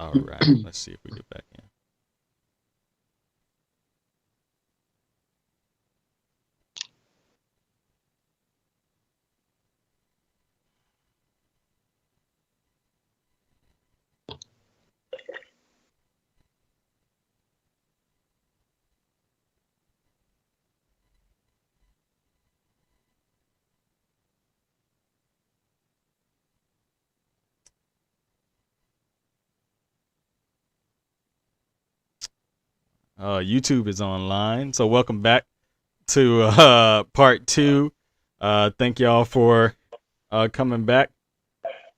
All right. Let's see if we get back in. YouTube is online. So welcome back to part two. Thank y'all for coming back.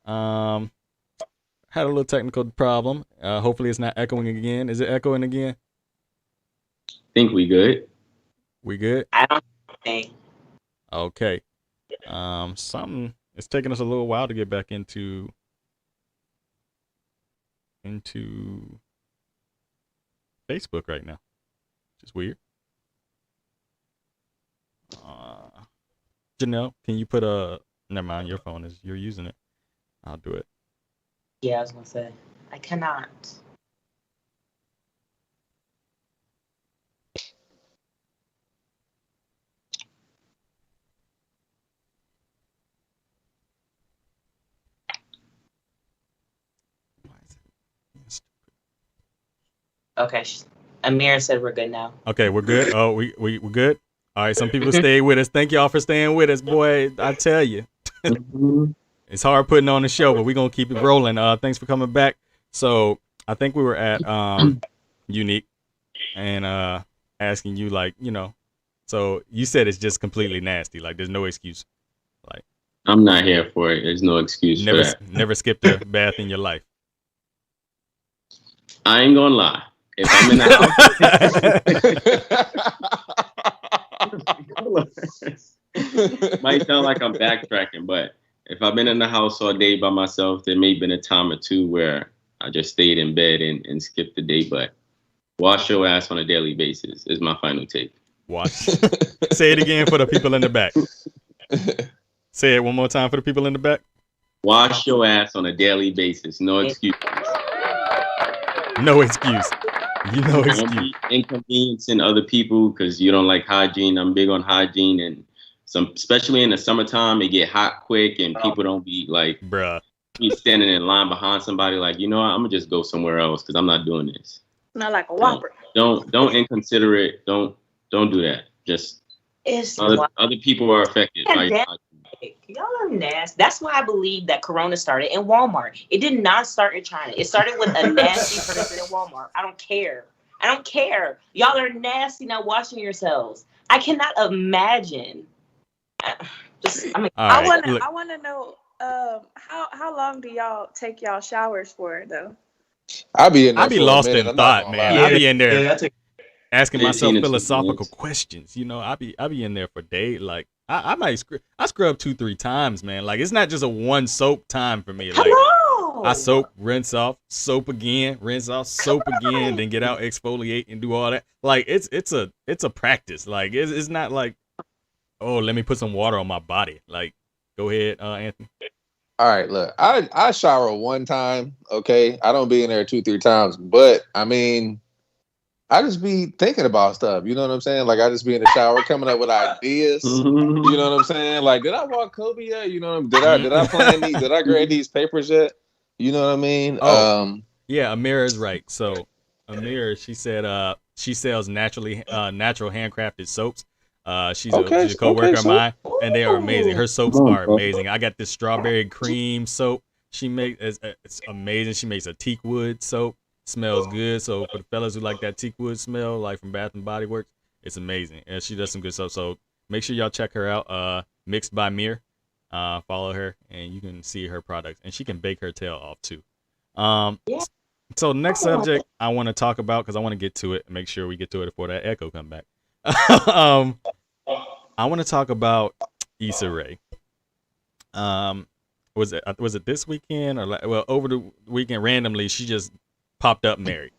Had a little technical problem. Hopefully it's not echoing again. Is it echoing again? Think we good. We good? I don't think. Okay. Something it's taking us a little while to get back into Facebook right now. Just weird. Janelle, can you put never mind, your phone is you're using it. I'll do it. Yeah, I was gonna say. I cannot. Why is it? Okay. Amir said we're good now. Okay, we're good. Oh, we're good. All right, some people stay with us. Thank y'all for staying with us, boy. I tell you, it's hard putting on the show, but we're gonna keep it rolling. Thanks for coming back. So I think we were at Unique and asking you, like, so you said it's just completely nasty. Like, there's no excuse. Like, I'm not here for it. There's no excuse for that. Never skipped a bath in your life. I ain't gonna lie. If I'm in the house, might sound like I'm backtracking, but if I've been in the house all day by myself, there may have been a time or two where I just stayed in bed and skipped the day. But wash your ass on a daily basis is my final take. Wash. Say it again for the people in the back. Say it one more time for the people in the back. Wash your ass on a daily basis. No excuse. No excuse. No excuse. Don't be inconveniencing other people because you don't like hygiene. I'm big on hygiene, and especially in the summertime, it get hot quick, and people don't be like, be standing in line behind somebody. Like, you know what? I'm gonna just go somewhere else because I'm not doing this. Not like a Whopper. Don't inconsiderate. Don't do that. Just other people are affected by your hygiene. Y'all are nasty. That's why I believe that Corona started in Walmart. It did not start in China. It started with a nasty person in Walmart. I don't care. Y'all are nasty, not washing yourselves. I cannot imagine. I want to know how long do y'all take y'all showers for though? I be lost in thought, man. I be in there asking myself philosophical questions. I be in there for days. Like I might scrub 2-3 times, man. Like, it's not just a one soap time for me. Like, I soap, rinse off, soap again, rinse off, soap again, then get out, exfoliate, and do all that. Like, it's a practice. Like, it's not like, oh, let me put some water on my body. Like, go ahead, Anthony. All right, look, I shower one time. Okay, I don't be in there 2-3 times, but I mean, I just be thinking about stuff. You know what I'm saying? Like, I just be in the shower coming up with ideas. You know what I'm saying? Like, did I walk Kobe yet? You know, did I plan these? Did I grade these papers yet? You know what I mean? Yeah, Amira is right. So Amira, she said she sells natural handcrafted soaps. She's a co-worker of mine, and they are amazing. Her soaps are amazing. I got this strawberry cream soap. She makes it's amazing. She makes a teak wood soap. Smells good. So for the fellas who like that teak wood smell, like from Bath and Body Works, it's amazing. And she does some good stuff. So make sure y'all check her out. Mixed by Mir. Follow her and you can see her products. And she can bake her tail off too. So next subject I want to talk about, because I want to get to it and make sure we get to it before that echo come back. I want to talk about Issa Rae. Was it this weekend or over the weekend randomly she just popped up married.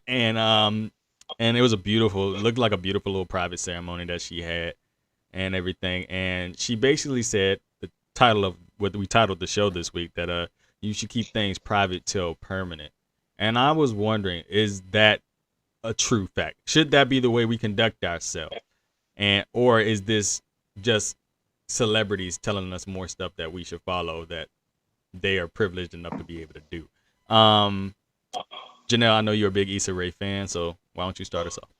and it was looked like a beautiful little private ceremony that she had and everything. And she basically said the title of what we titled the show this week, that you should keep things private till permanent. And I was wondering, is that a true fact? Should that be the way we conduct ourselves? Or is this just celebrities telling us more stuff that we should follow that they are privileged enough to be able to do? Janelle, I know you're a big Issa Rae fan, so why don't you start us off?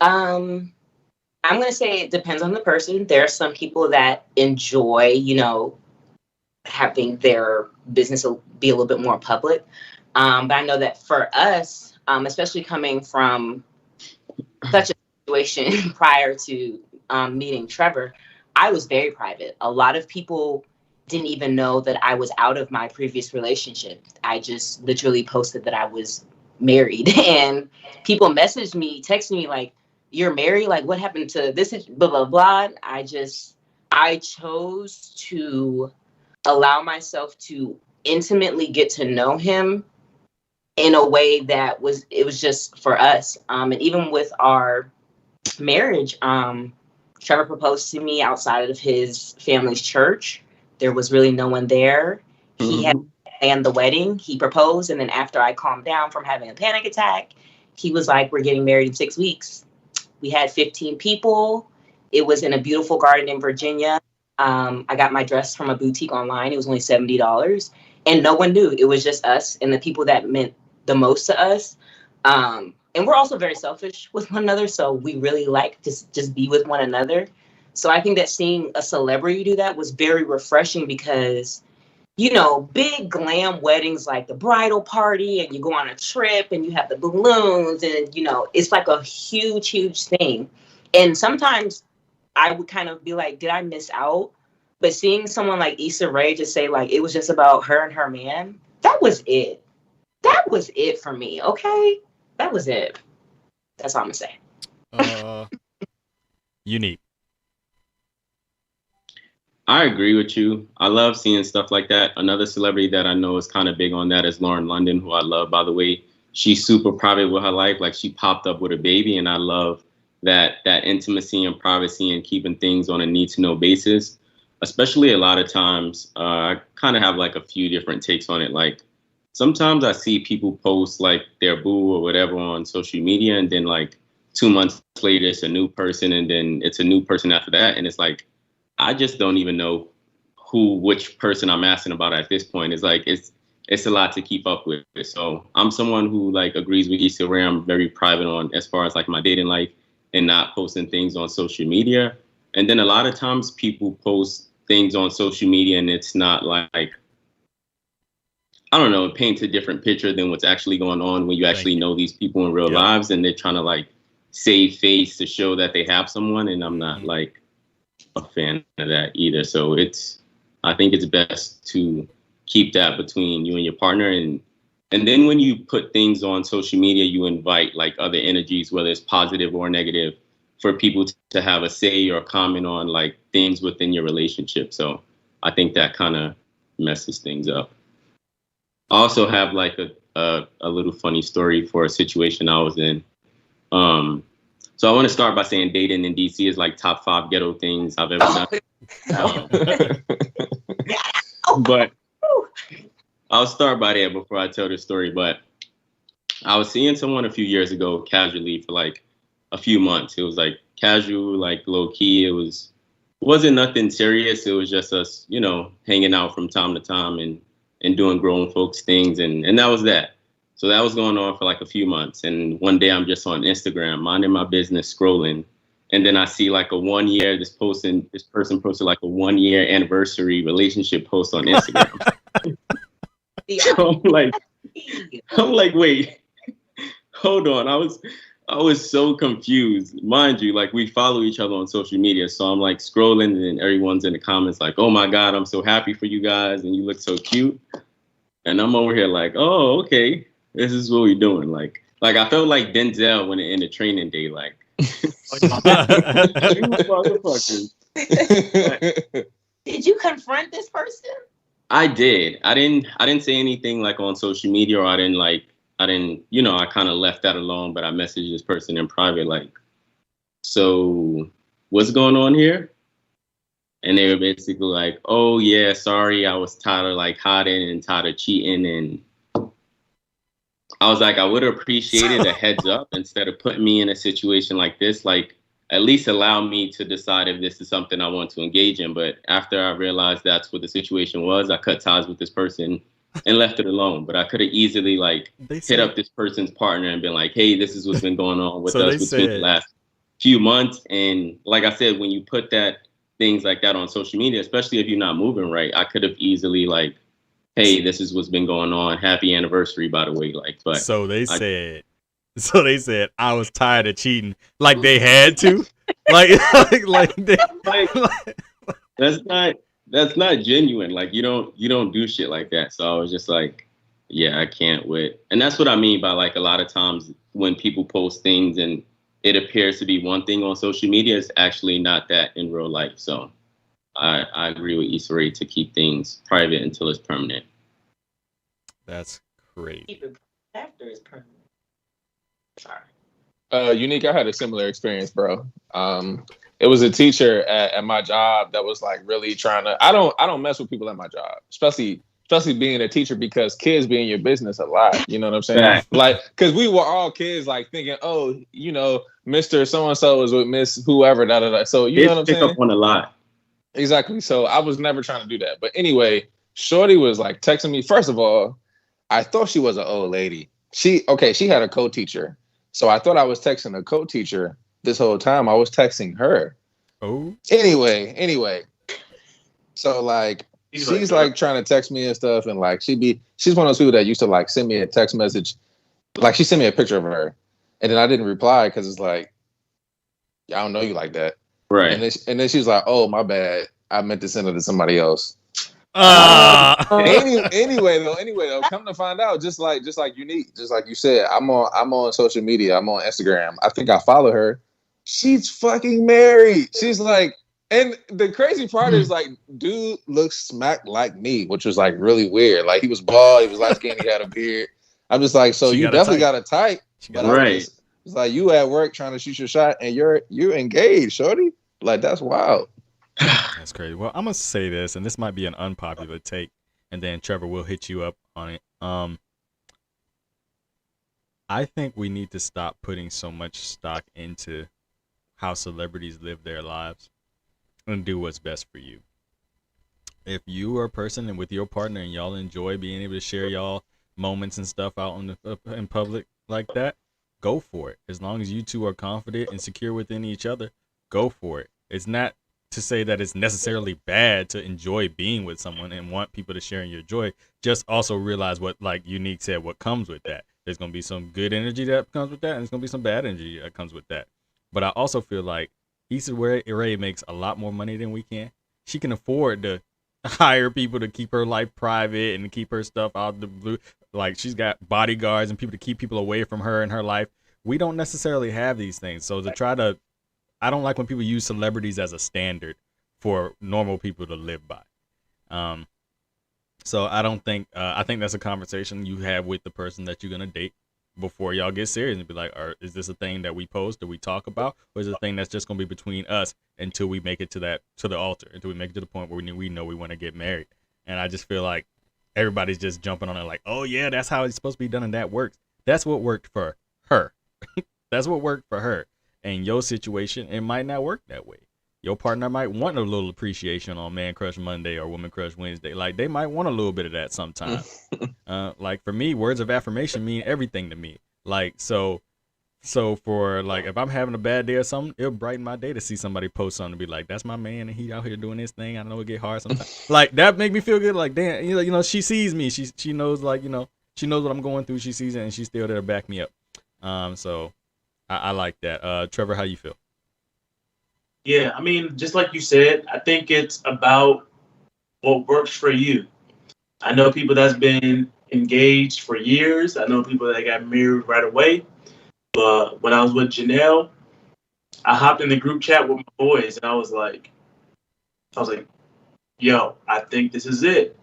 I'm going to say it depends on the person. There are some people that enjoy, having their business be a little bit more public. But I know that for us, especially coming from such a situation prior to meeting Trevor, I was very private. A lot of people didn't even know that I was out of my previous relationship. I just literally posted that I was married, and people messaged me, texted me like, "You're married? Like, what happened to this? Blah, blah, blah." I chose to allow myself to intimately get to know him in a way that was just for us. And even with our marriage, Trevor proposed to me outside of his family's church. There was really no one there. He had planned the wedding. He proposed, and then after I calmed down from having a panic attack, he was like, "We're getting married in 6 weeks." We had 15 people. It was in a beautiful garden in Virginia. I got my dress from a boutique online. It was only $70. And no one knew. It was just us and the people that meant the most to us. And we're also very selfish with one another. So we really like to just be with one another. So I think that seeing a celebrity do that was very refreshing because, big glam weddings like the bridal party and you go on a trip and you have the balloons and, it's like a huge, huge thing. And sometimes I would kind of be like, did I miss out? But seeing someone like Issa Rae just say like it was just about her and her man, that was it. That was it for me. Okay, that was it. That's all I'm gonna say. Unique. I agree with you. I love seeing stuff like that. Another celebrity that I know is kind of big on that is Lauren London, who I love, by the way. She's super private with her life. Like, she popped up with a baby, and I love that intimacy and privacy and keeping things on a need-to-know basis. Especially a lot of times, I kind of have like a few different takes on it. Like, sometimes I see people post like their boo or whatever on social media, and then like 2 months later, it's a new person, and then it's a new person after that. And it's like, I just don't even know which person I'm asking about at this point. It's like, it's a lot to keep up with. So I'm someone who like agrees with Issa Rae. I'm very private on as far as like my dating life and not posting things on social media. And then a lot of times people post things on social media and it's not like, I don't know, it paints a different picture than what's actually going on when you actually know these people in real lives, and they're trying to like save face to show that they have someone. And I'm not like a fan of that either. So I think it's best to keep that between you and your partner. And then when you put things on social media, you invite like other energies, whether it's positive or negative, for people to have a say or comment on like things within your relationship. So I think that kind of messes things up. I also have like a little funny story for a situation I was in. So I want to start by saying dating in DC is like top 5 ghetto things I've ever done. But I'll start by there before I tell the story. But I was seeing someone a few years ago casually for like a few months. It was like casual, like low key. It wasn't nothing serious. It was just us, hanging out from time to time and doing grown folks things. And that was that. So that was going on for like a few months. And one day I'm just on Instagram, minding my business, scrolling. And then I see like a 1 year, this person posted like a 1 year anniversary relationship post on Instagram. So I'm like, wait, hold on. I was so confused. Mind you, like we follow each other on social media. So I'm like scrolling and everyone's in the comments like, "Oh my God, I'm so happy for you guys. And you look so cute." And I'm over here like, "Oh, okay. This is what we're doing." Like I felt like Denzel when in the Training Day, like, you motherfuckers. Did you confront this person? I did. I didn't say anything like on social media, or I didn't, I kind of left that alone, but I messaged this person in private, like, "So what's going on here?" And they were basically like, "Oh yeah, sorry, I was tired of like hiding and tired of cheating." And I was like, I would have appreciated a heads up instead of putting me in a situation like this. Like, at least allow me to decide if this is something I want to engage in. But after I realized that's what the situation was, I cut ties with this person and left it alone. But I could have easily like hit up this person's partner and been like, hey, this is what's been going on with us between the last few months. And like I said, when you put that things like that on social media, especially if you're not moving right, I could have easily like, hey, this is what's been going on. Happy anniversary, by the way. Like, but so they said I was tired of cheating, like they had to, like that's not genuine. Like you don't do shit like that. So I was just like, yeah, I can't wait. And that's what I mean by like a lot of times when people post things and it appears to be one thing on social media, it's actually not that in real life. So I agree with Issa Rae to keep things private until it's permanent. That's great. Keep it after it's permanent. Sorry. Unique, I had a similar experience, bro. It was a teacher at my job that was like really trying to. I don't mess with people at my job, especially being a teacher, because kids be in your business a lot. You know what I'm saying? Right. Like, because we were all kids, like thinking, oh, you know, Mr. So-and-so was with Miss whoever, da da da. So you know what I'm saying? Pick up on a lot. Exactly. So I was never trying to do that. But anyway, Shorty was like texting me. First of all, I thought she was an old lady. She had a co-teacher. So I thought I was texting a co-teacher this whole time. I was texting her. Oh. Anyway. So like she's like trying to text me and stuff, and like she's one of those people that used to like send me a text message. Like she sent me a picture of her, and then I didn't reply because it's like, I don't know you like that. Right. And then she's like, oh, my bad. I meant to send it to somebody else. Anyway though, come to find out, just like Unique, just like you said, I'm on social media. I'm on Instagram. I think I follow her. She's fucking married. She's like, and the crazy part is like, dude looks smack like me, which was like really weird. Like he was bald, he was light skinned, he had a beard. I'm just like, so you definitely got a type. But right. It's like you at work trying to shoot your shot and you're engaged, shorty. Like that's wild. That's crazy. Well, I'm gonna say this, and this might be an unpopular take, and then Trevor will hit you up on it. I think we need to stop putting so much stock into how celebrities live their lives and do what's best for you. If you are a person and with your partner and y'all enjoy being able to share y'all moments and stuff out in public like that, go for it. As long as you two are confident and secure within each other, go for it. It's not to say that it's necessarily bad to enjoy being with someone and want people to share in your joy. Just also realize what, like Unique said, what comes with that. There's going to be some good energy that comes with that, and there's going to be some bad energy that comes with that. But I also feel like Issa Rae makes a lot more money than we can. She can afford to hire people to keep her life private and keep her stuff out the blue. Like she's got bodyguards and people to keep people away from her in her life. We don't necessarily have these things. So to try to, I don't like when people use celebrities as a standard for normal people to live by. So I don't think, I think that's a conversation you have with the person that you're going to date before y'all get serious and be like, is this a thing that we post or we talk about, or is it a thing that's just going to be between us until we make it to the altar, until we make it to the point where we know we want to get married? And I just feel like everybody's just jumping on it like, oh yeah, that's how it's supposed to be done and that works. That's what worked for her. That's what worked for her. In your situation, it might not work that way. Your partner might want a little appreciation on Man Crush Monday or Woman Crush Wednesday. Like they might want a little bit of that sometimes. Like for me, words of affirmation mean everything to me. Like so for like if I'm having a bad day or something, it'll brighten my day to see somebody post something and be like, "That's my man, and he out here doing this thing." I know it get hard sometimes. Like that make me feel good. Like damn, you know, she sees me. She knows like she knows what I'm going through. She sees it and she's still there to back me up. So I like that. Trevor, how you feel? Yeah, I mean, just like you said, I think it's about what works for you. I know people that's been engaged for years. I know people that got married right away. But when I was with Janelle, I hopped in the group chat with my boys, and I was like, yo, I think this is it.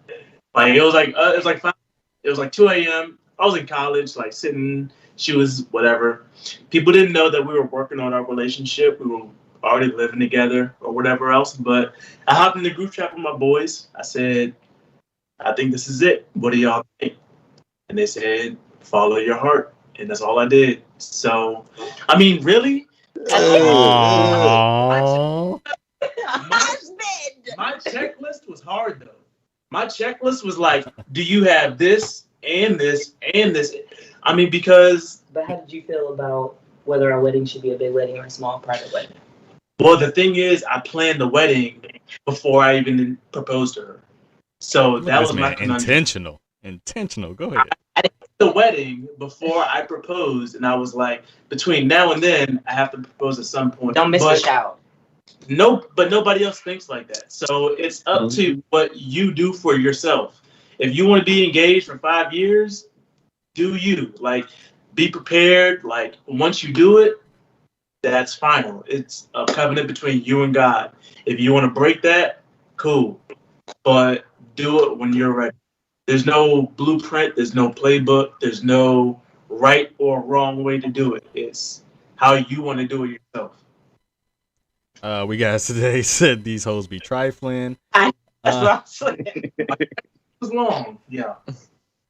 Like it was like 2 a.m. I was in college, like sitting. She was whatever. People didn't know that we were working on our relationship. We were already living together or whatever else. But I hopped in the group chat with my boys. I said, I think this is it. What do y'all think? And they said, follow your heart. And that's all I did. So, I mean, really? My checklist was hard, though. My checklist was like, do you have this and this and this? I mean, because... But how did you feel about whether our wedding should be a big wedding or a small private wedding? Well, the thing is, I planned the wedding before I even proposed to her. So that was my intentional. Go ahead. I did the wedding before I proposed, and I was like, between now and then, I have to propose at some point. Don't miss the shout. No, but nobody else thinks like that. So it's up to what you do for yourself. If you want to be engaged for 5 years, do you. Like, be prepared. Like, once you do it, that's final. It's a covenant between you and God. If you want to break that, cool. But do it when you're ready. There's no blueprint. There's no playbook. There's no right or wrong way to do it. It's how you want to do it yourself. We guys today said these hoes be trifling. That's what I'm saying. It was long, yeah.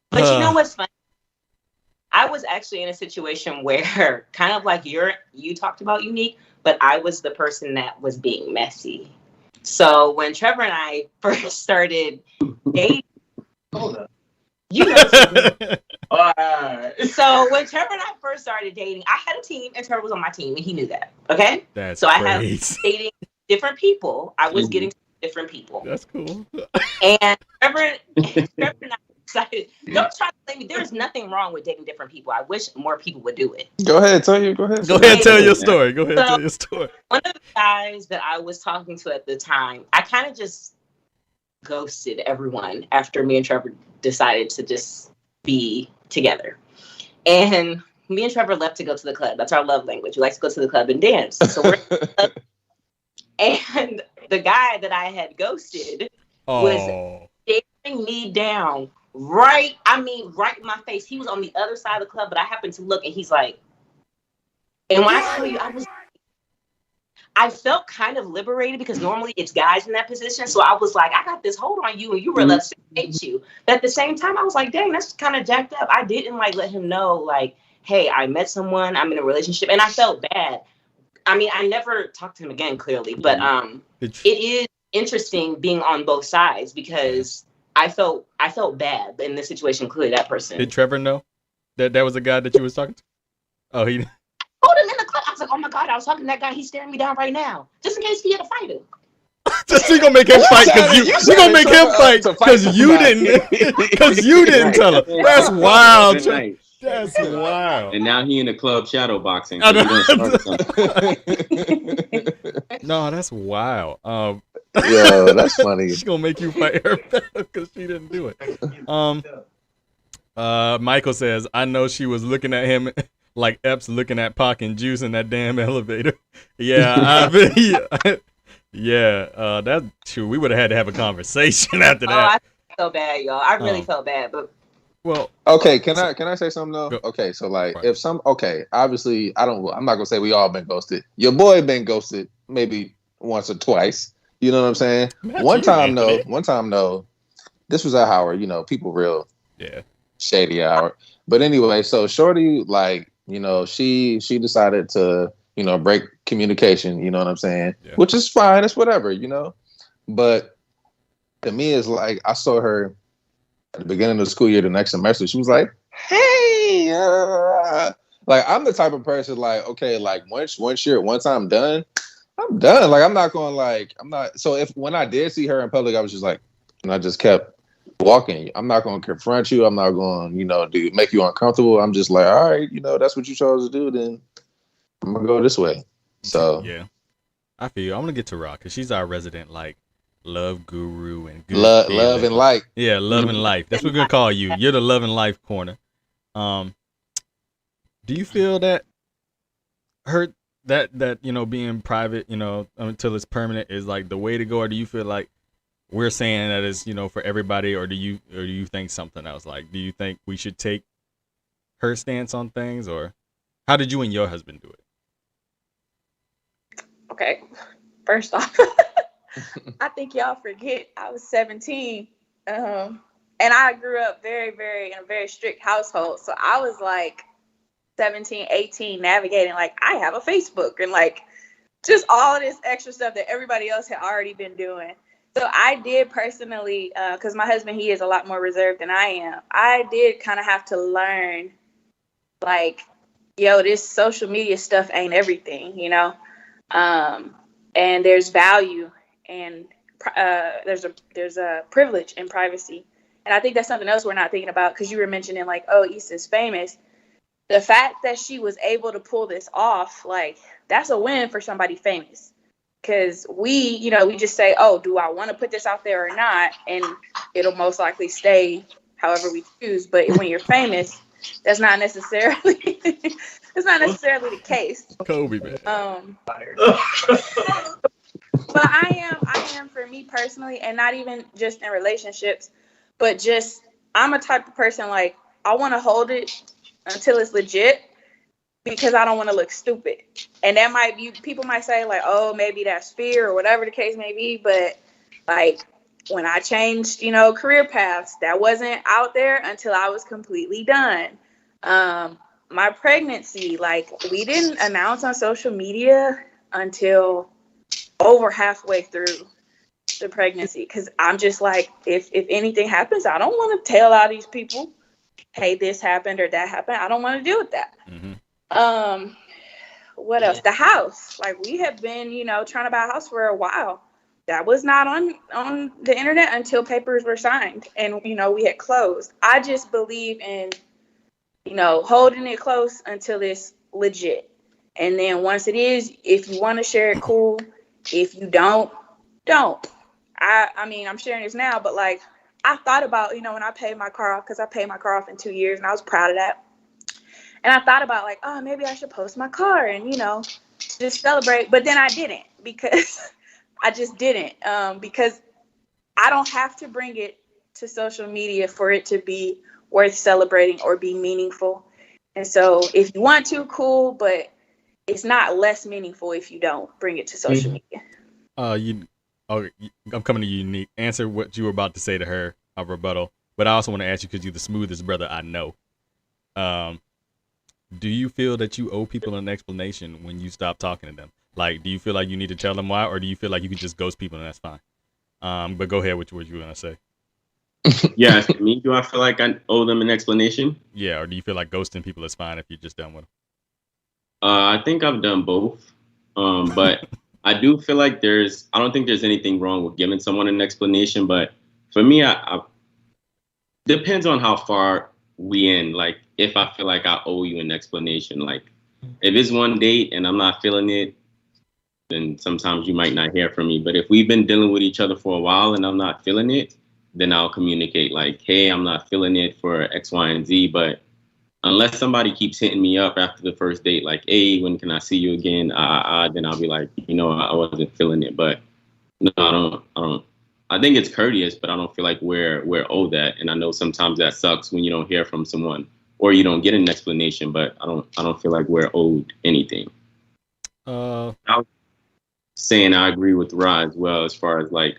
But you know what's funny? I was actually in a situation where kind of like you talked about Unique, but I was the person that was being messy. So when Trevor and I first started dating, hold up. You know. So when Trevor and I first started dating, I had a team and Trevor was on my team and he knew that. Okay. That's so crazy. I had dating different people. I was getting different people. That's cool. And Trevor and I decided, don't try to blame me. There's nothing wrong with dating different people. I wish more people would do it. Go ahead, tell your story. Tell your story. One of the guys that I was talking to at the time, I kind of just ghosted everyone after me and Trevor decided to just be together. And me and Trevor left to go to the club. That's our love language. We like to go to the club and dance. So we're and the guy that I had ghosted was staring me down right in my face. He was on the other side of the club, but I happened to look and he's like, and when I tell you, I felt kind of liberated because normally it's guys in that position. So I was like, I got this hold on you and you really hate you. But at the same time, I was like, dang, that's kind of jacked up. I didn't let him know, like, hey, I met someone, I'm in a relationship. And I felt bad. I mean, I never talked to him again, clearly. But it is interesting being on both sides because I felt bad in this situation, clearly that person. Did Trevor know that was a guy that you was talking to? Oh, he told him in the club. I was like, oh my God, I was talking to that guy. He's staring me down right now. Just in case he had to fight him. Just we gonna make him fight because we gonna make him fight because you didn't tell him. That's wild. That's wild. And now he in the club shadow boxing. So no, that's wild. Yo, that's funny. She's gonna make you fight her because she didn't do it. Michael says, I know she was looking at him like Epps looking at Pac and Juice in that damn elevator. Yeah, that's true. We would have had to have a conversation after that. I felt bad, y'all. I really felt bad, but well, okay. Can I say something though? Okay, so like obviously I'm not gonna say we all been ghosted. Your boy been ghosted maybe once or twice. You know what I'm saying? One time though, this was at Howard. You know, people real shady at Howard. But anyway, so Shorty, like, you know, she decided to, you know, break communication, you know what I'm saying? Yeah. Which is fine, it's whatever, you know? But to me, it's like, I saw her at the beginning of the school year, the next semester, she was like, hey, like, I'm the type of person, like, okay, like, once I'm done, I'm done. Like, I'm not going, so when I did see her in public, I was just like, and I just kept walking. I'm not going to confront you. I'm not going, you know, make you uncomfortable. I'm just like, all right, you know, that's what you chose to do. Then I'm going to go this way. So, yeah, I feel you. I'm going to get to Rock because she's our resident, like, love guru and good love and life. Yeah, love and life. That's what we're going to call you. You're the love and life corner. Do you feel that that you know, being private, you know, until it's permanent is like the way to go? Or do you feel like we're saying that is, you know, for everybody, or do you think something else? Like, do you think we should take her stance on things, or how did you and your husband do it? Okay, first off, I think y'all forget I was 17. And I grew up very, very in a very strict household. So I was like 17, 18, navigating like I have a Facebook and like just all this extra stuff that everybody else had already been doing. So I did personally, because my husband, he is a lot more reserved than I am. I did kind of have to learn, like, yo, this social media stuff ain't everything, you know? And there's value and there's a privilege in privacy. And I think that's something else we're not thinking about, because you were mentioning like, oh, Issa's famous. The fact that she was able to pull this off, like, that's a win for somebody famous. Because we just say, oh, do I want to put this out there or not? And it'll most likely stay however we choose. But when you're famous, that's not necessarily the case. Kobe, man. But I am for me personally, and not even just in relationships, but just I'm a type of person, like, I want to hold it until it's legit, because I don't want to look stupid. And that people might say like, oh, maybe that's fear or whatever the case may be. But like when I changed, career paths, that wasn't out there until I was completely done. My pregnancy, like, we didn't announce on social media until over halfway through the pregnancy. Cause I'm just like, if anything happens, I don't want to tell all these people, hey, this happened or that happened. I don't want to deal with that. Mm-hmm. What else? The house. Like, we have been, trying to buy a house for a while. That was not on the internet until papers were signed and, we had closed. I just believe in, holding it close until it's legit. And then once it is, if you want to share it, cool. If you don't. I mean, I'm sharing this now, but like, I thought about, when I paid my car off, because I paid my car off in 2 years and I was proud of that. And I thought about like, oh, maybe I should post my car and, just celebrate. But then I didn't, because I just didn't, because I don't have to bring it to social media for it to be worth celebrating or be meaningful. And so if you want to, cool, but it's not less meaningful if you don't bring it to social media. I'm coming to you, Unique. Answer what you were about to say to her, a rebuttal. But I also want to ask you, because you're the smoothest brother I know. Do you feel that you owe people an explanation when you stop talking to them? Like, do you feel like you need to tell them why, or do you feel like you can just ghost people and that's fine? But go ahead with what you were going to say. Yeah, me, do I feel like I owe them an explanation? Yeah, or do you feel like ghosting people is fine if you're just done with them? I think I've done both. But I do feel like I don't think there's anything wrong with giving someone an explanation. But for me, I depends on how far we in. Like, if I feel like I owe you an explanation, like if it's one date and I'm not feeling it, then sometimes you might not hear from me. But if we've been dealing with each other for a while and I'm not feeling it, then I'll communicate like, hey, I'm not feeling it for X, Y, and Z. But unless somebody keeps hitting me up after the first date, like, hey, when can I see you again? Then I'll be like, I wasn't feeling it. But no, I don't. I think it's courteous, but I don't feel like we're owed that. And I know sometimes that sucks when you don't hear from someone or you don't get an explanation, but I don't feel like we're owed anything. I was saying I agree with Ra as well, as far as like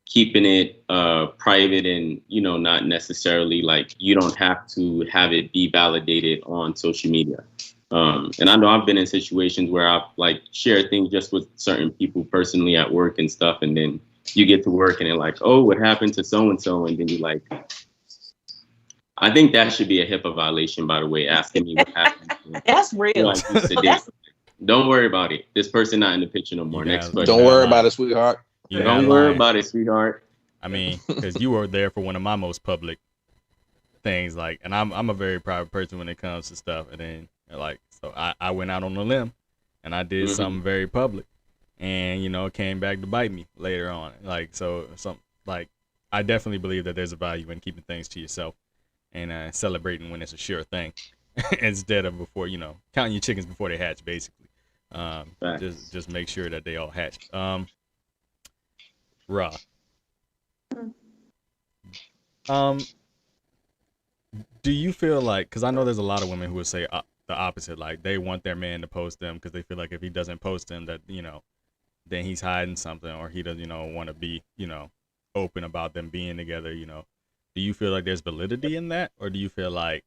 keeping it private and, not necessarily like you don't have to have it be validated on social media. And I know I've been in situations where I've like shared things just with certain people personally at work and stuff. And then you get to work and they're like, oh, what happened to so-and-so? And then you're like, I think that should be a HIPAA violation, by the way, asking me what happened. That's real. Don't worry about it. This person not in the picture no more. Next question. Don't worry about it, sweetheart. Don't worry about it, sweetheart. I mean, because you were there for one of my most public things, like, and I'm a very private person when it comes to stuff. And then, like, so I went out on a limb and I did something very public, and it came back to bite me later on. Like, I definitely believe that there's a value in keeping things to yourself and celebrating when it's a sure thing instead of before, counting your chickens before they hatch, basically. Just make sure that they all hatch. Ra. Do you feel like, because I know there's a lot of women who would say the opposite, like they want their man to post them because they feel like if he doesn't post them, that then he's hiding something, or he doesn't want to be open about them being together. do you feel like there's validity in that, or do you feel like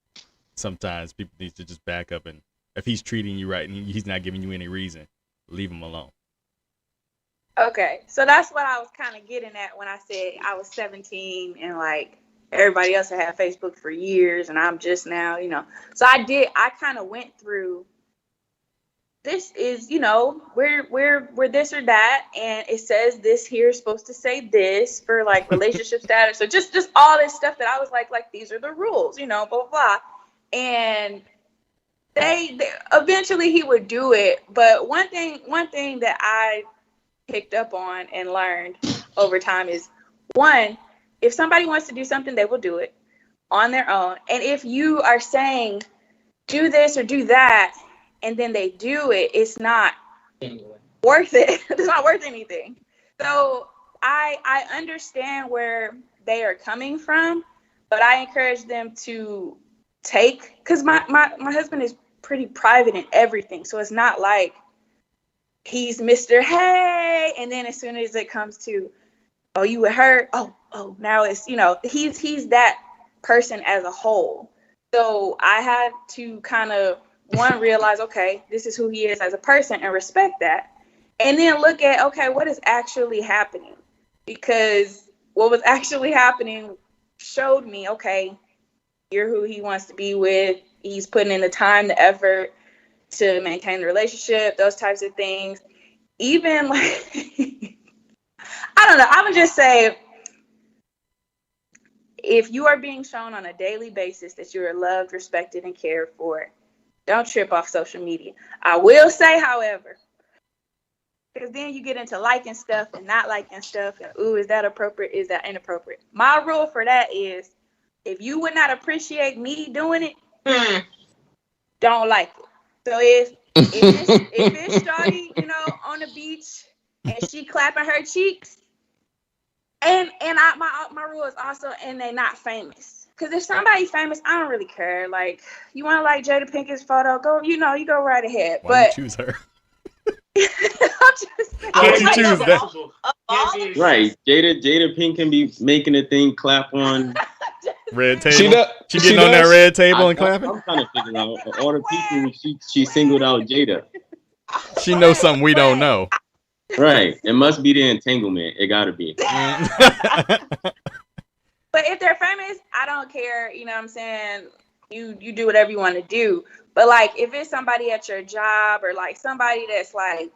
sometimes people need to just back up, and if he's treating you right and he's not giving you any reason, leave him alone? Okay, so that's what I was kind of getting at when I said I was 17 and like everybody else had Facebook for years and I'm just now, So I kind of went through, this is, we're this or that, and it says this here is supposed to say this for like relationship status, or just all this stuff that I was like these are the rules, blah, blah, blah. And they eventually he would do it. But one thing that I picked up on and learned over time is, one, if somebody wants to do something, they will do it on their own. And if you are saying do this or do that and then they do it, it's not worth it. It's not worth anything. So I understand where they are coming from, but I encourage them to because my husband is pretty private in everything. So it's not like he's Mr. Hey, and then as soon as it comes to, oh, you with her, oh, now it's, he's that person as a whole. So I had to kind of, one, realize, okay, this is who he is as a person and respect that. And then look at, okay, what is actually happening? Because what was actually happening showed me, okay, you're who he wants to be with. He's putting in the time, the effort to maintain the relationship, those types of things. Even like, I don't know, I would just say, if you are being shown on a daily basis that you are loved, respected, and cared for, don't trip off social media. I will say, however, because then you get into liking stuff and not liking stuff, and ooh, is that appropriate? Is that inappropriate? My rule for that is, if you would not appreciate me doing it, don't like it. So if it's shawty, on the beach and she clapping her cheeks, and my rule is also, and they not famous. Because if somebody's famous, I don't really care. Like, you want to like Jada Pinkett's photo, go, you go right ahead. Why you choose her? I'm just saying. Why'd you choose that? Right, Jada Pink can be making a thing clap on red table. She getting on that red table and clapping. I'm trying to figure out all the people she singled out Jada. She knows something we don't know. Right, it must be the entanglement. It gotta be. But if they're famous, I don't care. You know what I'm saying? You do whatever you want to do. But like, if it's somebody at your job or like somebody that's like,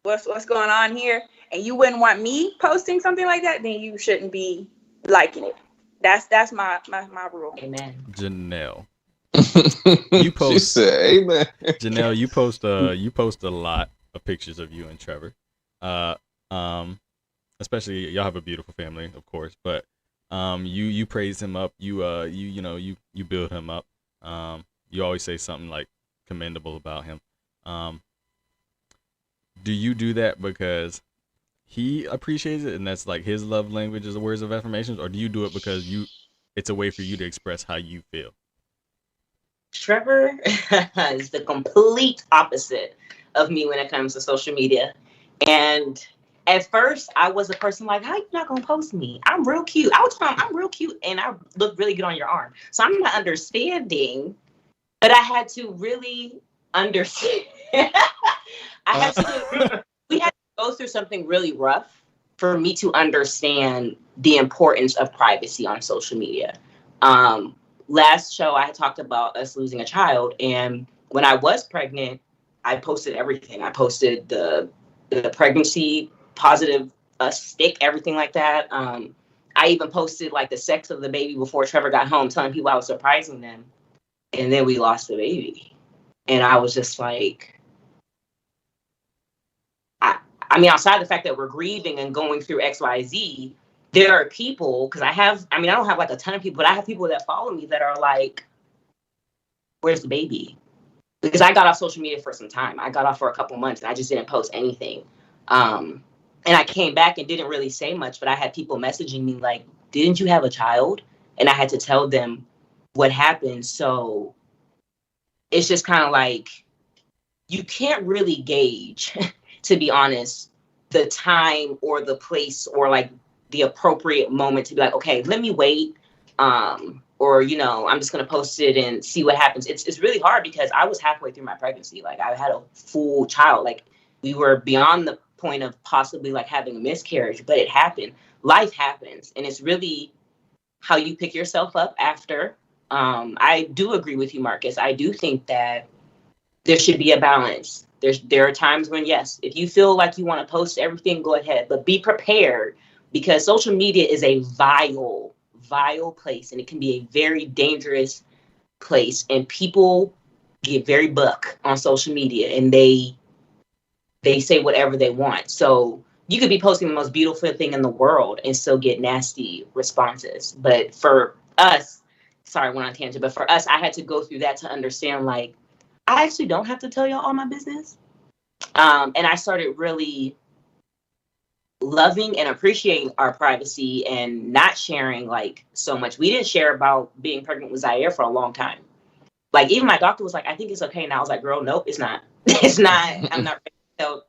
what's going on here, and you wouldn't want me posting something like that, then you shouldn't be liking it. That's my rule. Amen. Janelle, you post. She said, "Amen." Janelle, you post a lot of pictures of you and Trevor. Especially y'all have a beautiful family, of course, but you praise him up. You build him up. You always say something like commendable about him. Do you do that because he appreciates it and that's like his love language is the words of affirmations, or do you do it because it's a way for you to express how you feel? Trevor is the complete opposite of me when it comes to social media. And at first, I was a person like, how you not gonna post me? I'm real cute. I was telling him, I'm real cute and I look really good on your arm. So I'm not understanding, but I had to really understand. We had to go through something really rough for me to understand the importance of privacy on social media. Last show, I had talked about us losing a child. And when I was pregnant, I posted everything. I posted the pregnancy positive stick, everything like that. I even posted like the sex of the baby before Trevor got home, telling people I was surprising them. And then we lost the baby. And I was just like, I mean, outside the fact that we're grieving and going through XYZ, there are people, because I don't have like a ton of people, but I have people that follow me that are like, where's the baby? Because I got off social media for some time. I got off for a couple months and I just didn't post anything. And I came back and didn't really say much, but I had people messaging me like, didn't you have a child? And I had to tell them what happened. So it's just kind of like, you can't really gauge, to be honest, the time or the place or like the appropriate moment to be like, okay, let me wait. Or, you know, I'm just going to post it and see what happens. It's really hard because I was halfway through my pregnancy. Like, I had a full child. Like, we were beyond the point of possibly like having a miscarriage, but it happened. Life happens. And it's really how you pick yourself up after. I do agree with you, Marcus. I do think that there should be a balance. There are times when, yes, if you feel like you want to post everything, go ahead, but be prepared, because social media is a vile place, and it can be a very dangerous place, and people get very buck on social media, and they say whatever they want. So you could be posting the most beautiful thing in the world and still get nasty responses. But for us, sorry, I went on a tangent, but for us, I had to go through that to understand, like, I actually don't have to tell y'all all my business. And I started really loving and appreciating our privacy and not sharing like so much. We didn't share about being pregnant with Zaire for a long time. Like, even my doctor was like, I think it's okay. And I was like, girl, nope, it's not. It's not. I'm not ready to tell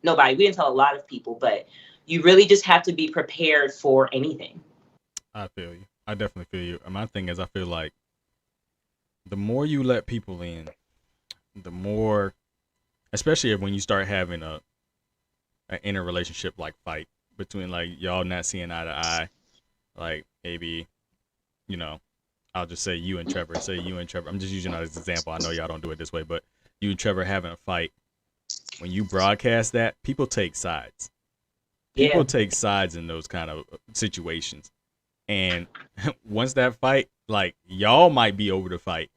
nobody. We didn't tell a lot of people, but you really just have to be prepared for anything. I feel you. I definitely feel you. And my thing is, I feel like the more you let people in, the more, especially when you start having an inner relationship like fight between like y'all not seeing eye to eye, like maybe, you know, I'll just say you and Trevor. I'm just using that as an example. I know y'all don't do it this way, but you and Trevor having a fight. When you broadcast that, people take sides. People take sides in those kind of situations. And once that fight, like, y'all might be over the fight,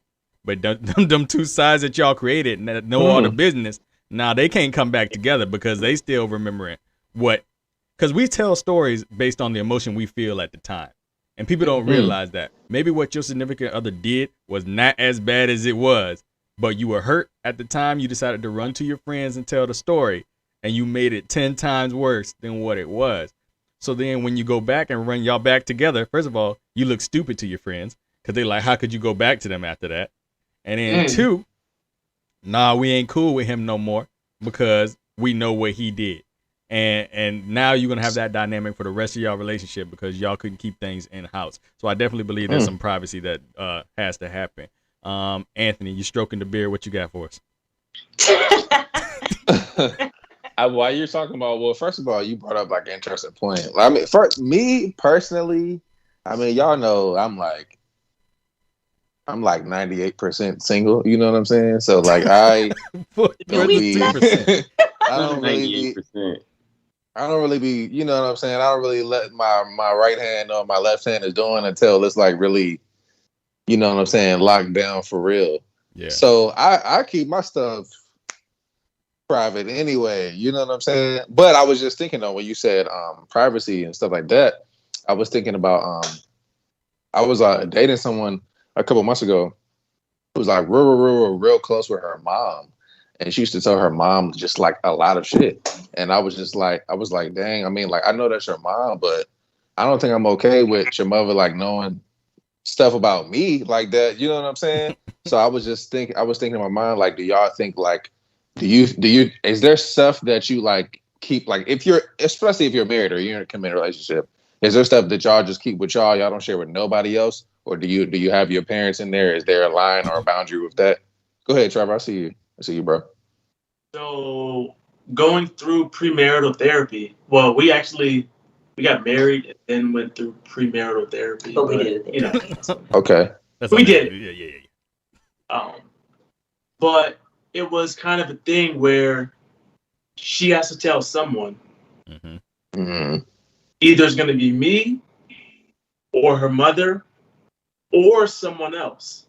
but them two sides that y'all created and know all the business, now they can't come back together because they still remembering because we tell stories based on the emotion we feel at the time. And people don't realize that maybe what your significant other did was not as bad as it was, but you were hurt at the time. You decided to run to your friends and tell the story, and you made it 10 times worse than what it was. So then when you go back and run y'all back together, first of all, you look stupid to your friends because they like, how could you go back to them after that? And then two, we ain't cool with him no more because we know what he did. And now you're going to have that dynamic for the rest of y'all relationship because y'all couldn't keep things in-house. So I definitely believe there's some privacy that has to happen. Anthony, you stroking the beard. What you got for us? While you're talking about, well, first of all, you brought up like an interesting point. I mean, for me personally, I mean, y'all know I'm like 98% single. You know what I'm saying? So like I don't really be, you know what I'm saying? I don't really let my right hand or my left hand is doing until it's like really, you know what I'm saying, locked down for real. Yeah. So I keep my stuff private anyway, you know what I'm saying? But I was just thinking though, when you said privacy and stuff like that, I was thinking about I was dating someone a couple months ago who was like real close with her mom. And she used to tell her mom just like a lot of shit. And I was like, dang, I mean, like, I know that's your mom, but I don't think I'm okay with your mother like knowing stuff about me like that. You know what I'm saying? So I was thinking in my mind, like, do y'all think like, is there stuff that you like keep, like, especially if you're married or you're in a committed relationship, is there stuff that y'all just keep with y'all don't share with nobody else? Or do you have your parents in there? Is there a line or a boundary with that? Go ahead, Trevor. I see you, bro. So going through premarital therapy. Well, we got married and then went through premarital therapy. But we did it. You know. Okay. We did it. Yeah. But it was kind of a thing where she has to tell someone. Either it's going to be me or her mother or someone else.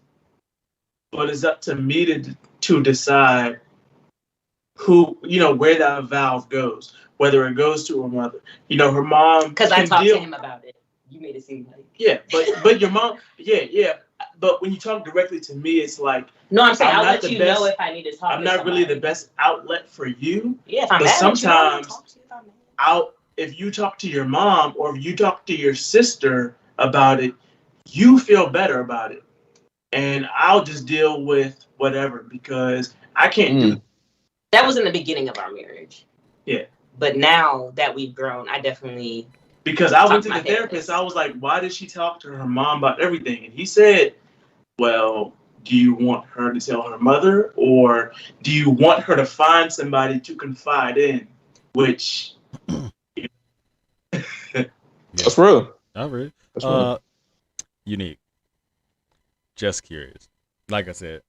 But it's up to me to decide who, you know, where that valve goes, whether it goes to her mother. You know, her mom. Because I talked to him about it. You made it seem like. Yeah, but your mom, yeah. But when you talk directly to me, it's like. No, I'm saying I'll let you know if I need to talk. I'm not really the best outlet for you. Yeah, if I'm mad sometimes if you talk to your mom or if you talk to your sister about it, you feel better about it. And I'll just deal with whatever because I can't do it. That was in the beginning of our marriage. Yeah. But now that we've grown, I definitely Because I went to the therapist. I was like, why did she talk to her mom about everything? And he said, well, do you want her to tell her mother, or do you want her to find somebody to confide in? Which that's real. Not really. That's real. Unique. Just curious. Like I said,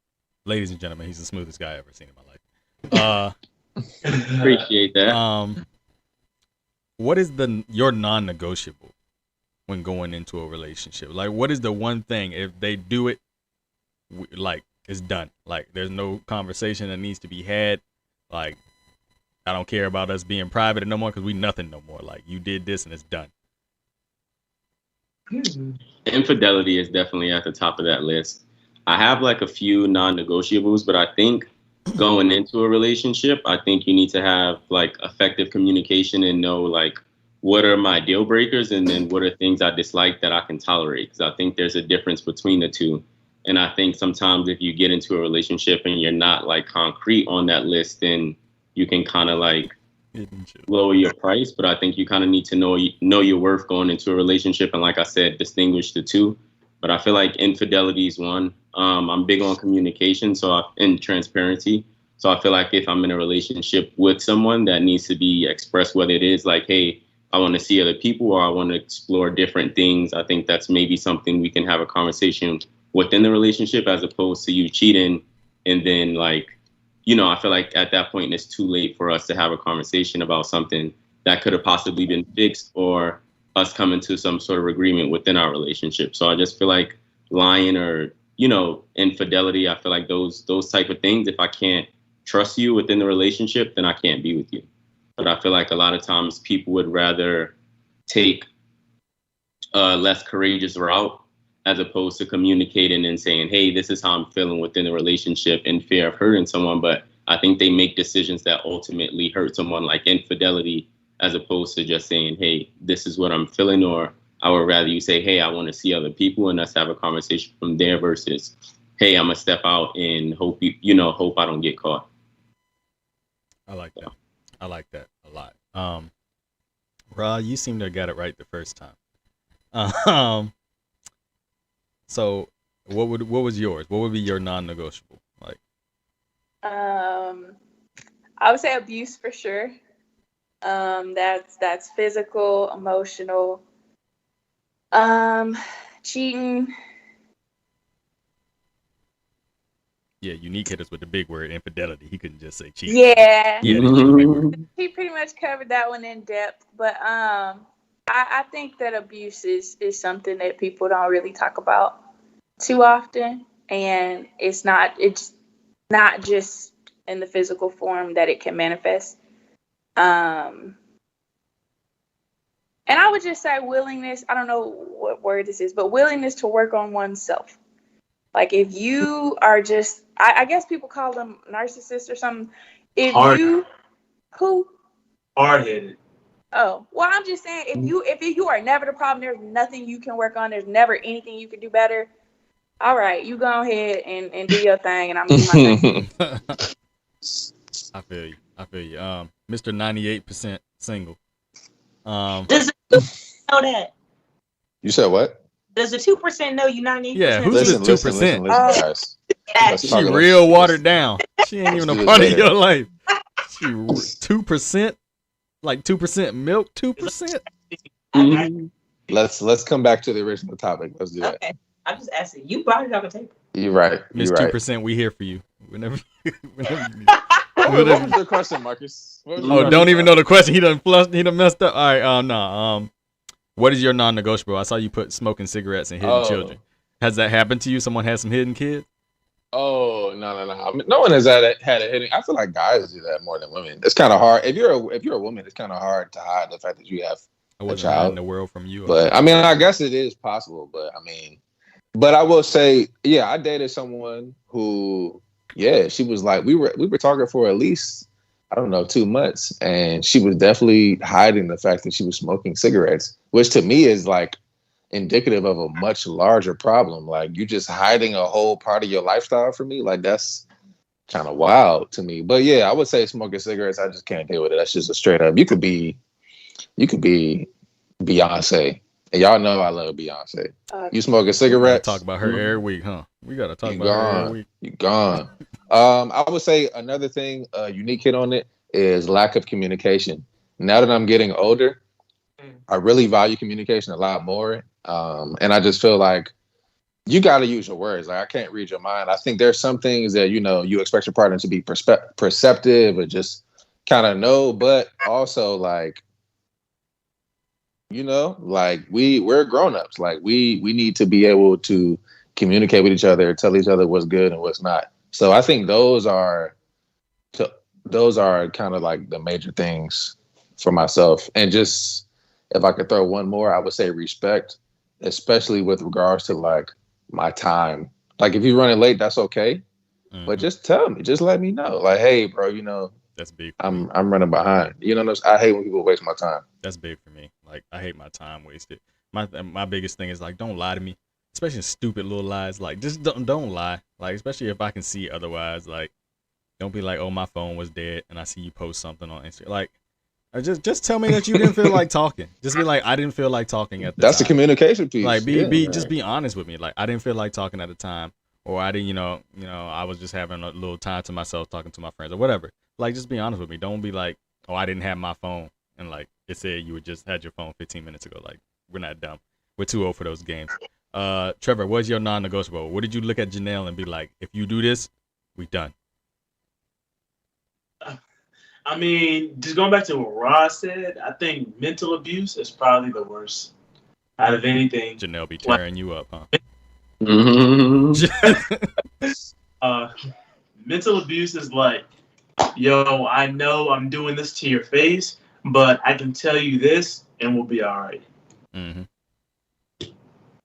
ladies and gentlemen, he's the smoothest guy I've ever seen in my life. Appreciate that. What is your non-negotiable when going into a relationship? Like, what is the one thing, if they do it, like, it's done? Like, there's no conversation that needs to be had. Like, I don't care about us being private no more because we nothing no more. Like, you did this and it's done. Infidelity is definitely at the top of that list. I have like a few non-negotiables, but I think going into a relationship, I think you need to have like effective communication and know like what are my deal breakers and then what are things I dislike that I can tolerate, because I think there's a difference between the two. And I think sometimes if you get into a relationship and you're not like concrete on that list, then you can kind of like lower your price. But I think you kind of need to know your worth going into a relationship, and like I said, distinguish the two. But I feel like infidelity is one. I'm big on communication and transparency. So I feel like if I'm in a relationship with someone, that needs to be expressed, whether it is like, hey, I want to see other people or I want to explore different things. I think that's maybe something we can have a conversation within the relationship, as opposed to you cheating. And then like, I feel like at that point it's too late for us to have a conversation about something that could have possibly been fixed, or us coming to some sort of agreement within our relationship. So I just feel like lying or, infidelity, I feel like those type of things, if I can't trust you within the relationship, then I can't be with you. But I feel like a lot of times people would rather take a less courageous route as opposed to communicating and saying, hey, this is how I'm feeling within the relationship, in fear of hurting someone. But I think they make decisions that ultimately hurt someone, like infidelity, as opposed to just saying, hey, this is what I'm feeling, or I would rather you say, hey, I want to see other people and let's have a conversation from there, versus, hey, I'm gonna step out and hope I don't get caught. I like that. I like that a lot. Ra, you seem to have got it right the first time. So what was yours? What would be your non-negotiable? Like, I would say abuse for sure. That's physical, emotional. Cheating. Yeah, Unique hit us with the big word, infidelity. He couldn't just say cheating. Yeah. Yeah, he pretty much covered that one in depth. But I think that abuse is something that people don't really talk about too often, and it's not just in the physical form that it can manifest. And I would just say willingness. I don't know what word this is, but willingness to work on oneself. Like if you are just, I guess people call them narcissists or something. If hard-headed. Oh, well, I'm just saying, if you are never the problem, there's nothing you can work on. There's never anything you can do better. All right, you go ahead and do your thing, and I'm doing my thing. I feel you. Mr. 98% single. Does the 2% know that? You said what? Does the 2% know you 98%? Yeah, who's the 2%? Listen, guys. She real watered down. She ain't even a part of your life. She 2%, like 2% milk, 2%. Mm-hmm. Let's come back to the original topic. Let's do that. Okay, I'm just asking. You brought it on the table. You're right. Miss 2%, we here for you. Whenever you need. What was the question, Marcus? Don't even know the question. He done messed up. All right, no. What is your non-negotiable? I saw you put smoking cigarettes and hidden children. Has that happened to you? Someone had some hidden kids? Oh, no. I mean, no one has had a hidden. I feel like guys do that more than women. It's kind of hard. If you're a woman, it's kind of hard to hide the fact that you have a child in the world from you. But I mean, I guess it is possible. But I will say, yeah, I dated someone who, yeah, she was like, we were talking for at least, I don't know, 2 months, and she was definitely hiding the fact that she was smoking cigarettes, which to me is like indicative of a much larger problem. Like, you just hiding a whole part of your lifestyle from me. Like, that's kind of wild to me. But yeah, I would say smoking cigarettes, I just can't deal with it. That's just a straight up. You could be Beyonce. And y'all know I love Beyonce. You smoking cigarettes? Talk about her every week, huh? We gotta talk about her every week. You gone. I would say another thing, unique hit on it is lack of communication. Now that I'm getting older, I really value communication a lot more. And I just feel like you got to use your words. Like, I can't read your mind. I think there's some things that, you expect your partner to be perceptive or just kind of know, but also like, like we're grown-ups. Like we need to be able to communicate with each other, tell each other what's good and what's not. So I think those are kind of like the major things for myself. And just, if I could throw one more, I would say respect, especially with regards to like my time. Like, if you're running late, that's okay. Mm-hmm. But just tell me, just let me know. Like, hey, bro, that's big. I'm running behind. I hate when people waste my time. That's big for me. Like, I hate my time wasted. My biggest thing is like, don't lie to me, especially stupid little lies. Like, just don't lie. Like, especially if I can see otherwise. Like, don't be like, oh, my phone was dead, and I see you post something on Instagram. Like, just tell me that you didn't feel like talking. Just be like, I didn't feel like talking at the time. That's the communication piece. Like, just be honest with me. Like, I didn't feel like talking at the time, or I didn't, I was just having a little time to myself talking to my friends or whatever. Like, just be honest with me. Don't be like, oh, I didn't have my phone, and like it said you just had your phone 15 minutes ago. Like, we're not dumb. We're too old for those games. Trevor, what's your non-negotiable? What did you look at Janelle and be like, if you do this, we done? I mean, just going back to what Ross said, I think mental abuse is probably the worst out of anything. Janelle be tearing you up, huh? Mental abuse is like, yo, I know I'm doing this to your face, but I can tell you this and we'll be all right. Mm-hmm.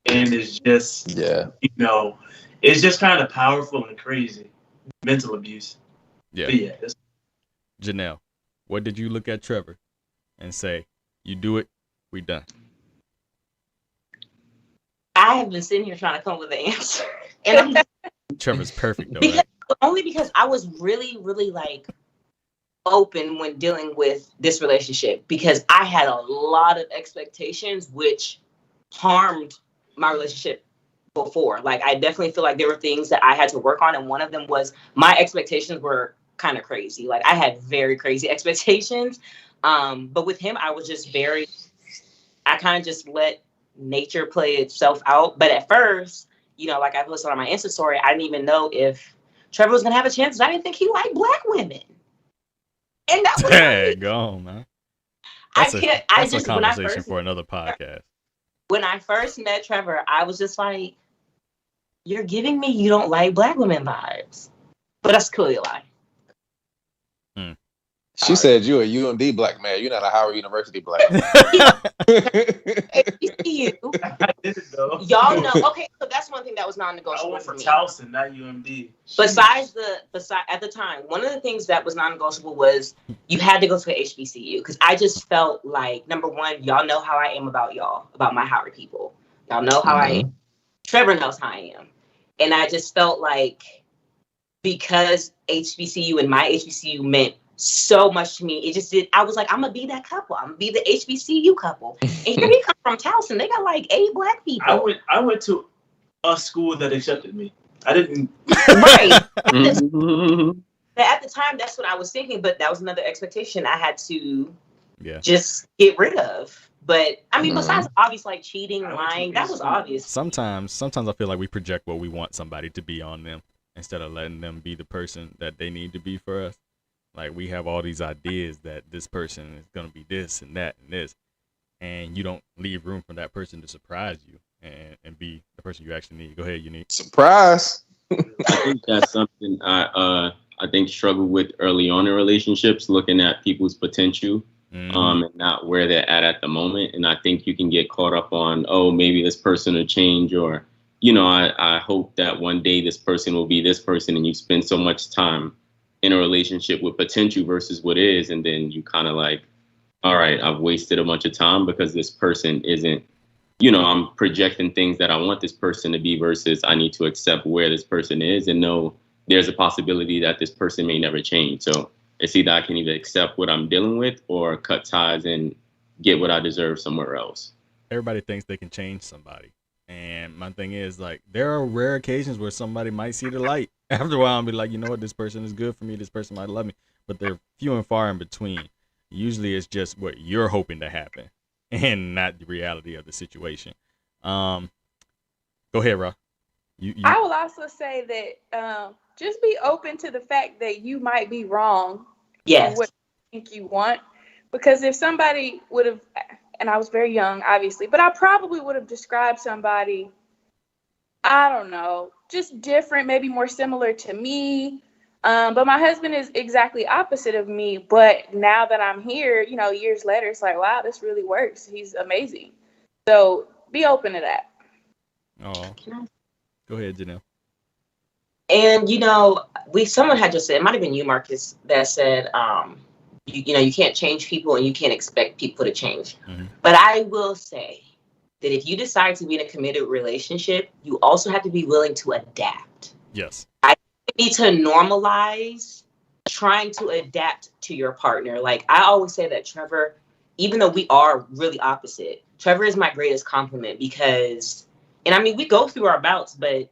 And it's just, it's just kind of powerful and crazy. Mental abuse. Yeah. But yeah. Janelle, what did you look at Trevor and say, you do it, we done? I have been sitting here trying to come up with an answer. And Trevor's perfect, though. Only because I was really, really like open when dealing with this relationship, because I had a lot of expectations which harmed my relationship before. Like, I definitely feel like there were things that I had to work on, and one of them was my expectations were kind of crazy. Like, I had very crazy expectations. But with him, I was just I kind of just let nature play itself out. But at first, like I've listed on my Insta story, I didn't even know if Trevor was gonna have a chance. I didn't think he liked black women. And that was man. That's a conversation for another podcast. When I first met Trevor, I was just like, you're giving me you don't like black women vibes. But that's clearly a lie. She said you're a UMD black man. You're not a Howard University black man. Y'all know. Okay, so that's one thing that was non-negotiable for me. Towson, not UMD. Besides at the time, one of the things that was non-negotiable was you had to go to a HBCU, because I just felt like, number one, y'all know how I am about y'all, about my Howard people. Y'all know how I am. Trevor knows how I am. And I just felt like, because HBCU and my HBCU meant so much to me, it just did. I was like, I'm gonna be that couple. I'm gonna be the HBCU couple. And here he come from Towson. They got like 8 black people. I went to a school that accepted me. I didn't. Right. At the time, that's what I was thinking. But that was another expectation I had to just get rid of. But I mean, besides obvious like cheating, lying, that was obvious. Sometimes I feel like we project what we want somebody to be on them instead of letting them be the person that they need to be for us. Like, we have all these ideas that this person is going to be this and that and this, and you don't leave room for that person to surprise you and be the person you actually need. Go ahead, Unique. Surprise. I think that's something I think struggle with early on in relationships, looking at people's potential and not where they're at the moment. And I think you can get caught up on, oh, maybe this person will change, or, I hope that one day this person will be this person, and you spend so much time in a relationship with potential versus what is, and then you kind of like, all right, I've wasted a bunch of time because this person isn't, I'm projecting things that I want this person to be versus I need to accept where this person is and know there's a possibility that this person may never change. So it's either I can either accept what I'm dealing with or cut ties and, get what I deserve somewhere else. Everybody thinks they can change somebody. And my thing is, like, there are rare occasions where somebody might see the light after a while and be like, you know what, this person is good for me. This person might love me. But they're few and far in between. Usually it's just what you're hoping to happen and not the reality of the situation. Go ahead, Ra. I will also say that just be open to the fact that you might be wrong. Yes. In what you think you want. Because if somebody would have, and I was very young, obviously, but I probably would have described somebody, I don't know, just different, maybe more similar to me. But my husband is exactly opposite of me. But now that I'm here, you know, years later, it's like, wow, this really works. He's amazing. So be open to that. Oh, go ahead, Janelle. And, you know, someone had just said, it might have been you, Marcus, that said, you know, you can't change people and you can't expect people to change. Mm-hmm. But I will say that if you decide to be in a committed relationship, you also have to be willing to adapt. Yes. I need to normalize trying to adapt to your partner. Like, I always say that Trevor, even though we are really opposite, Trevor is my greatest compliment because, and I mean, we go through our bouts, but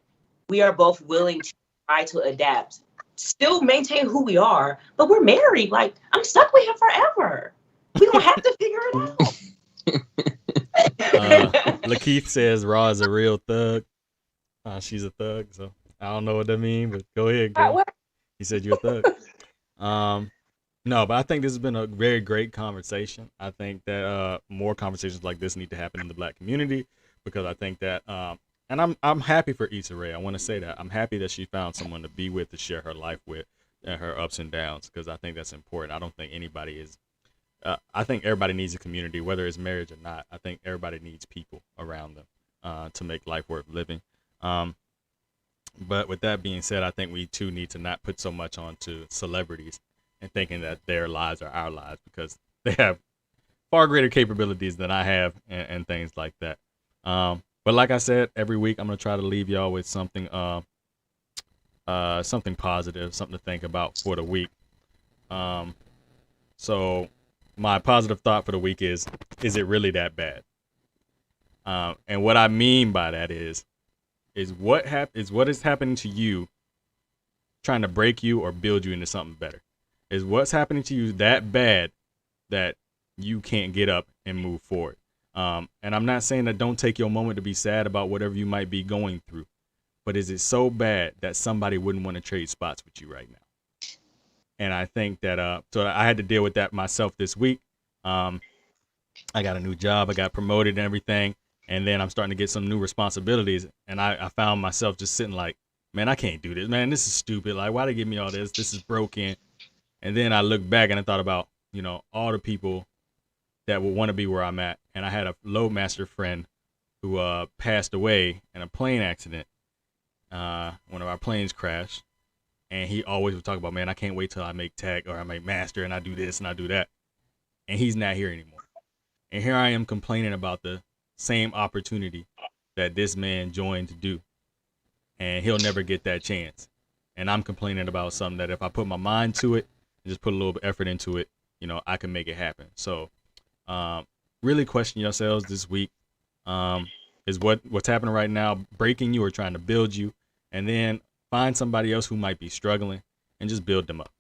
we are both willing to try to adapt, still maintain who we are, but we're married. Like, I'm stuck with him forever. We don't have to figure it out. Lakeith says Raw is a real thug. She's a thug, so I don't know what that means, but go ahead. He said you're a thug. No, but I think this has been a very great conversation. I think that more conversations like this need to happen in the Black community because I think that and I'm happy for Issa Rae. I want to say that. I'm happy that she found someone to be with, to share her life with, and her ups and downs, because I think that's important. I don't think anybody is I think everybody needs a community, whether it's marriage or not. I think everybody needs people around them to make life worth living. But with that being said, I think we too need to not put so much onto celebrities and thinking that their lives are our lives, because they have far greater capabilities than I have and things like that. But like I said, every week I'm gonna try to leave y'all with something, something positive, something to think about for the week. So my positive thought for the week is it really that bad? And what I mean by that is what is happening to you trying to break you or build you into something better? Is what's happening to you that bad that you can't get up and move forward? And I'm not saying that don't take your moment to be sad about whatever you might be going through, but is it so bad that somebody wouldn't want to trade spots with you right now? And I think that so I had to deal with that myself this week. I got a new job, I got promoted and everything, and then I'm starting to get some new responsibilities, and I found myself just sitting like, man, I can't do this, man. This is stupid. Like, why they give me all this? This is broken. And then I looked back and I thought about, you know, all the people that would want to be where I'm at. And I had a Loadmaster friend who passed away in a plane accident. One of our planes crashed. And he always would talk about, man, I can't wait till I make tech or I make master and I do this and I do that. And he's not here anymore. And here I am complaining about the same opportunity that this man joined to do. And he'll never get that chance. And I'm complaining about something that if I put my mind to it and just put a little bit of effort into it, you know, I can make it happen. So really question yourselves this week. Is what's happening right now breaking you or trying to build you? And then find somebody else who might be struggling and just build them up.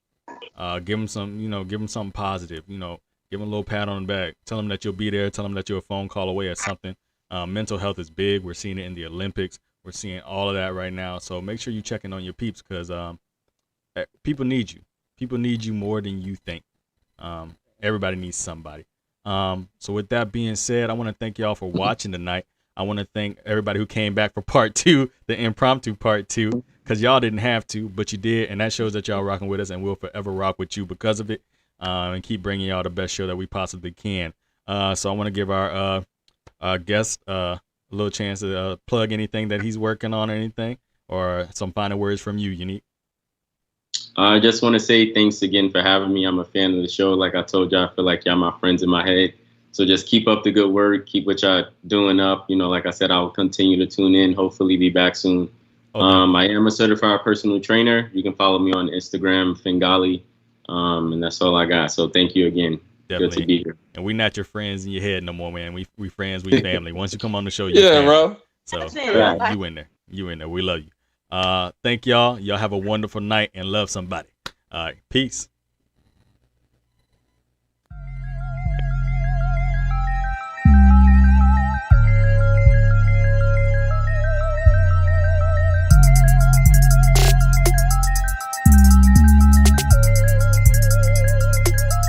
Give them something positive, you know, give them a little pat on the back. Tell them that you'll be there. Tell them that you're a phone call away or something. Mental health is big. We're seeing it in the Olympics. We're seeing all of that right now. So make sure you check in on your peeps, because people need you. People need you more than you think. Everybody needs somebody. So with that being said, I want to thank y'all for watching tonight. I want to thank everybody who came back for part 2, the impromptu part 2, because y'all didn't have to, but you did. And that shows that y'all rocking with us, and we'll forever rock with you because of it, and keep bringing y'all the best show that we possibly can. So I want to give our guest a little chance to plug anything that he's working on or anything, or some final words from you, Unique. I just want to say thanks again for having me. I'm a fan of the show. Like I told y'all, I feel like y'all my friends in my head. So just keep up the good work. Keep what y'all doing up. You know, like I said, I'll continue to tune in. Hopefully be back soon. Okay. I am a certified personal trainer. You can follow me on Instagram, Fingali. And that's all I got. So thank you again. definitely. Good to be here. And we not your friends in your head no more, man. We friends, we family. Once you come on the show, you Yeah, family. bro. So Right. you in there. You in there. We love you. Thank y'all. Y'all have a wonderful night and love somebody. All right. Peace.